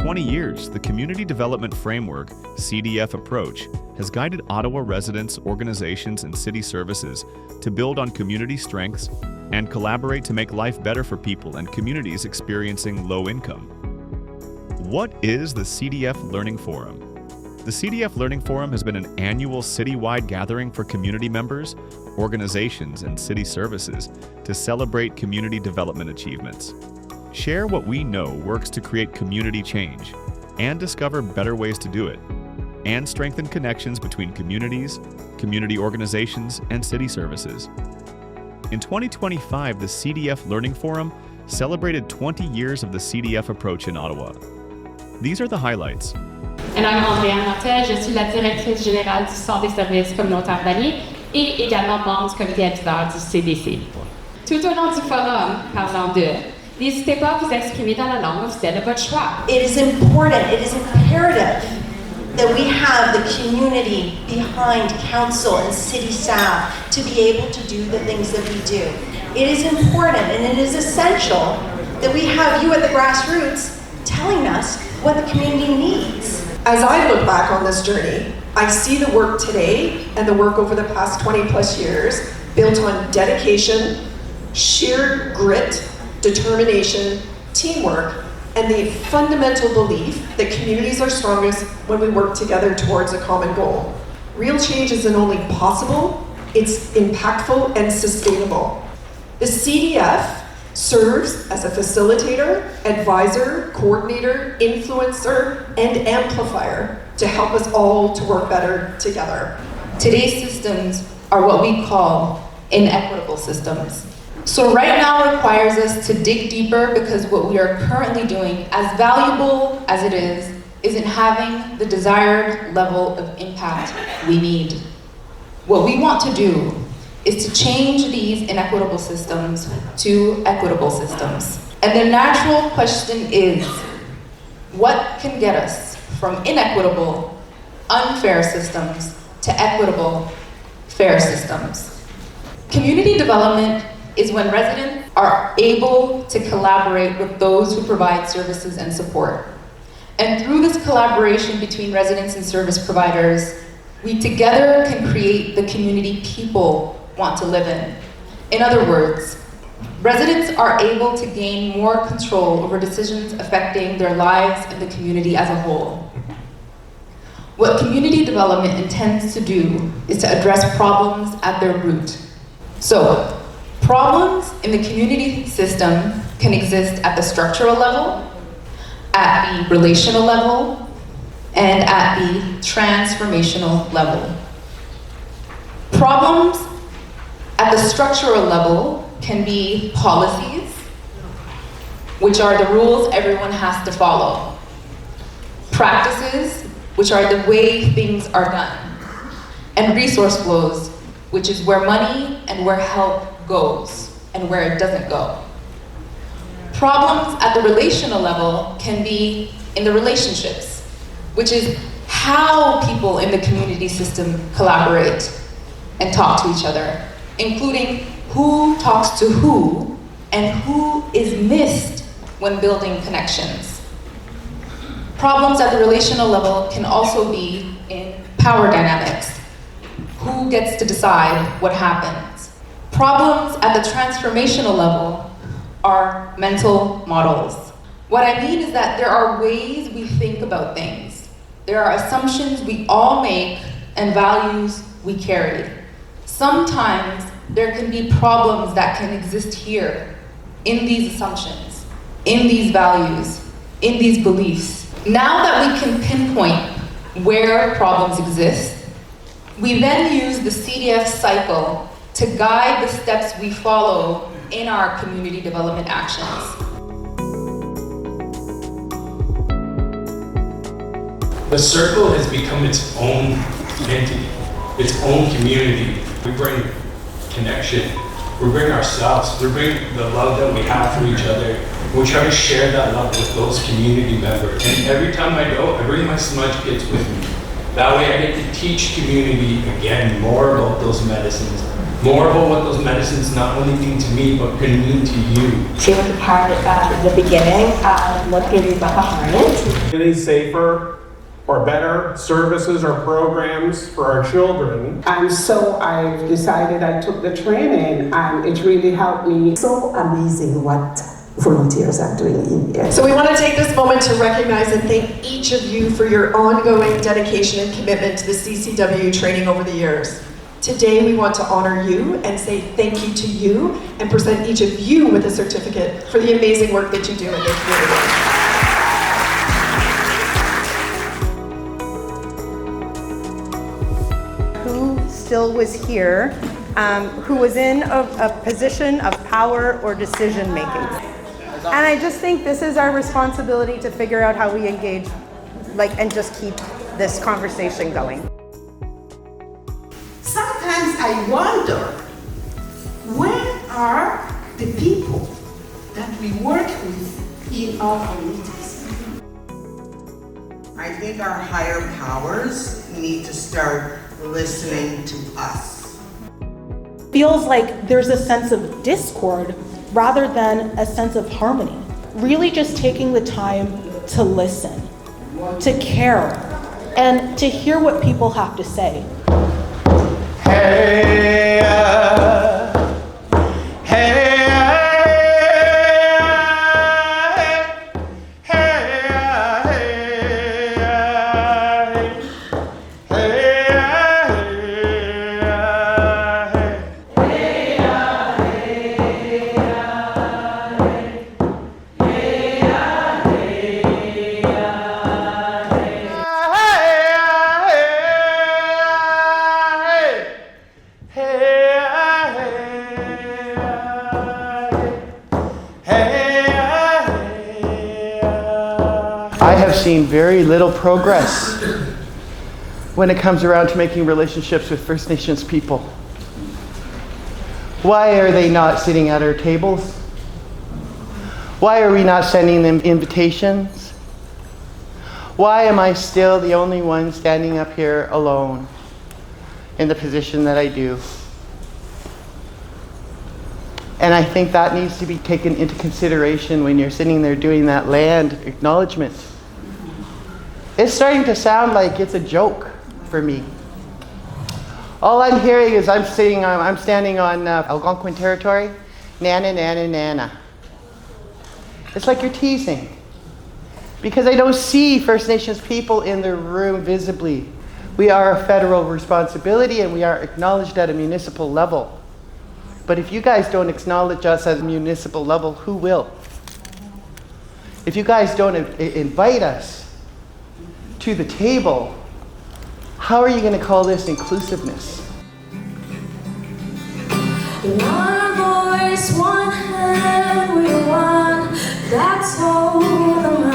20 years, the Community Development Framework, CDF approach, has guided Ottawa residents, organizations, and city services to build on community strengths and collaborate to make life better for people and communities experiencing low income. What is the CDF Learning Forum? The CDF Learning Forum has been an annual citywide gathering for community members, organizations, and city services to celebrate community development achievements. Share what we know works to create community change and discover better ways to do it, and strengthen connections between communities, community organizations, and city services. In 2025, the CDF Learning Forum celebrated 20 years of the CDF approach in Ottawa. These are the highlights. And I'm Andréane Martel, je suis la directrice générale du Centre des services communautaires d'Allier et également membre du comité adviseur du CDC. Tout au long du forum, parlant de, n'hésitez pas à vous exprimer dans la langue officielle de votre choix. It is important, it is imperative that we have the community behind council and city staff to be able to do the things that we do. It is important and it is essential that we have you at the grassroots telling us what the community needs. As I look back on this journey, I see the work today and the work over the past 20 plus years built on dedication, sheer grit, determination, teamwork, and the fundamental belief that communities are strongest when we work together towards a common goal. Real change isn't only possible, it's impactful and sustainable. The CDF serves as a facilitator, advisor, coordinator, influencer, and amplifier to help us all to work better together. Today's systems are what we call inequitable systems. So right now requires us to dig deeper because what we are currently doing, as valuable as it is, isn't having the desired level of impact we need. What we want to do is to change these inequitable systems to equitable systems. And the natural question is, what can get us from inequitable, unfair systems to equitable, fair systems? Community development is when residents are able to collaborate with those who provide services and support. And through this collaboration between residents and service providers, we together can create the community people want to live in. In other words, residents are able to gain more control over decisions affecting their lives and the community as a whole. What community development intends to do is to address problems at their root. So, problems in the community system can exist at the structural level, at the relational level, and at the transformational level. Problems at the structural level can be policies, which are the rules everyone has to follow. Practices, which are the way things are done. And resource flows, which is where money and where help goes and where it doesn't go. Problems at the relational level can be in the relationships, which is how people in the community system collaborate and talk to each other, including who talks to who and who is missed when building connections. Problems at the relational level can also be in power dynamics. Who gets to decide what happens? Problems at the transformational level are mental models. What I mean is that there are ways we think about things. There are assumptions we all make and values we carry. Sometimes there can be problems that can exist here, in these assumptions, in these values, in these beliefs. Now that we can pinpoint where problems exist, we then use the CDF cycle to guide the steps we follow in our community development actions. The circle has become its own entity, its own community. We bring connection, we bring ourselves, we bring the love that we have for each other. We try to share that love with those community members. And every time I go, I bring my smudge kids with me. That way I get to teach community again more about those medicines, more about what those medicines not only mean to me, but can mean to you. She was a part of the beginning of what gave me behind it. Any safer or better services or programs for our children. And so I decided, I took the training and it really helped me. So amazing what volunteers are doing in here. So we want to take this moment to recognize and thank each of you for your ongoing dedication and commitment to the CCW training over the years. Today we want to honor you and say thank you to you and present each of you with a certificate for the amazing work that you do in the community. Still was here, who was in a position of power or decision making. And I just think this is our responsibility to figure out how we engage, and just keep this conversation going. Sometimes I wonder, where are the people that we work with in our communities? I think our higher powers need to start listening to us. Feels like there's a sense of discord rather than a sense of harmony. Really just taking the time to listen, to care, and to hear what people have to say. Hey, hey. I have seen very little progress when it comes around to making relationships with First Nations people. Why are they not sitting at our tables? Why are we not sending them invitations? Why am I still the only one standing up here alone in the position that I do? And I think that needs to be taken into consideration when you're sitting there doing that land acknowledgement. It's starting to sound like it's a joke for me. All I'm hearing is I'm standing on Algonquin territory, nana, nana, nana. It's like you're teasing. Because I don't see First Nations people in the room visibly. We are a federal responsibility and we are acknowledged at a municipal level. But if you guys don't acknowledge us at a municipal level, who will? If you guys don't invite us to the table, how are you going to call this inclusiveness? One voice, one hand, we won. That's all the